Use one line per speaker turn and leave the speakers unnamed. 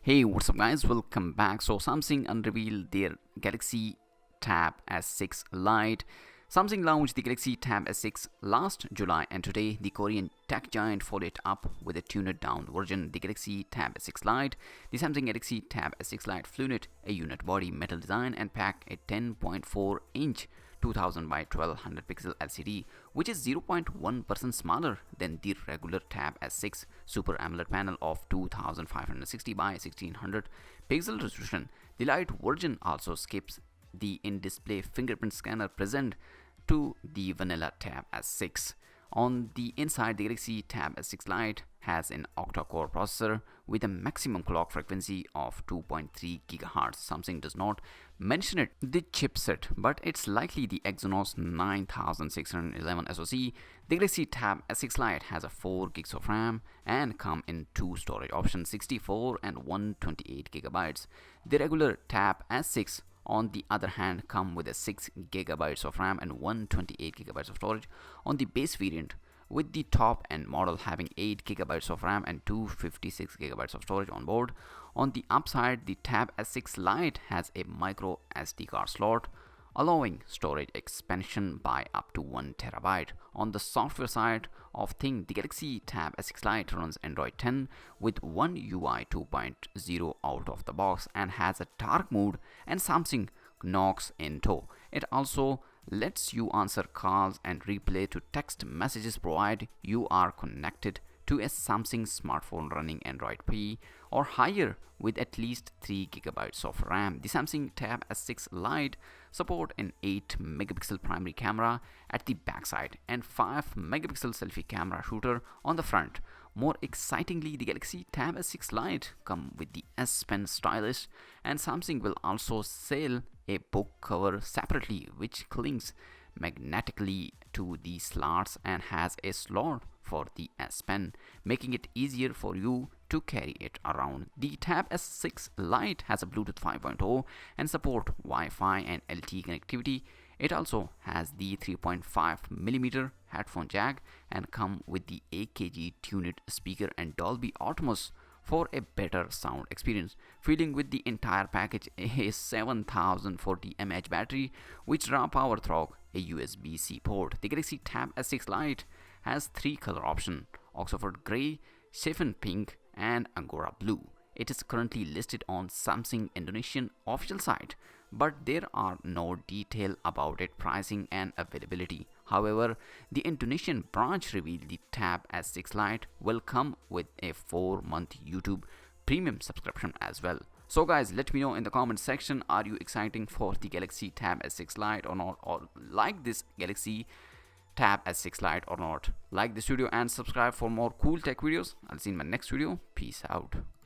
Hey, what's up, guys? Welcome back. So, Samsung unveiled their Galaxy Tab S6 Lite. Samsung launched the Galaxy Tab S6 last July, and today the Korean tech giant followed it up with a tuned-down version, the Galaxy Tab S6 Lite. The Samsung Galaxy Tab S6 Lite fluted a unit body metal design and packed a 10.4-inch 2000 by 1200 pixel LCD, which is 0.1% smaller than the regular Tab S6 Super AMOLED panel of 2560 by 1600 pixel resolution. The Lite version also skips the in-display fingerprint scanner present to the vanilla Tab S6. On the inside, the Galaxy Tab S6 Lite has an octa-core processor with a maximum clock frequency of 2.3 GHz. Samsung does not mention it, the chipset, but it's likely the Exynos 9611 SoC. The Galaxy Tab S6 Lite has a 4 GB of RAM and come in two storage options, 64 and 128 GB. The regular Tab S6 on the other hand come with a 6 GB of RAM and 128 GB of storage on the base variant, with the top end model having 8 GB of RAM and 256 GB of storage on board. On the upside, the Tab S6 Lite has a micro SD card slot, allowing storage expansion by up to 1 TB. On the software side of things, the Galaxy Tab S6 Lite runs Android 10 with One UI 2.0 out of the box and has a dark mode and Samsung Knox in tow. It also lets you answer calls and replay to text messages provided you are connected to a Samsung smartphone running Android P or higher with at least 3 GB of RAM. The Samsung Tab S6 Lite support an 8 megapixel primary camera at the backside and 5 megapixel selfie camera shooter on the front. More excitingly, the Galaxy Tab S6 Lite come with the S Pen stylus, and Samsung will also sell a book cover separately which clings magnetically to the slots and has a slot for the S Pen, making it easier for you to carry it around. The Tab S6 Lite has a Bluetooth 5.0 and support Wi-Fi and LTE connectivity. It also has the 3.5mm headphone jack and come with the AKG tuned speaker and Dolby Atmos for a better sound experience. Feeding with the entire package a 7040 mAh battery with raw power through a USB-C port. The Galaxy Tab S6 Lite has three color options: Oxford Grey, Saffron Pink and Angora Blue. It is currently listed on Samsung Indonesian official site, but there are no detail about its pricing and availability. However, the Indonesian branch revealed the Tab S6 Lite will come with a 4-month YouTube premium subscription as well. So guys, let me know in the comment section, are you excited for the Galaxy Tab S6 Lite or not, or like this Galaxy Tab S6 Lite or not? Like this video and subscribe for more cool tech videos. I'll see you in my next video. Peace out.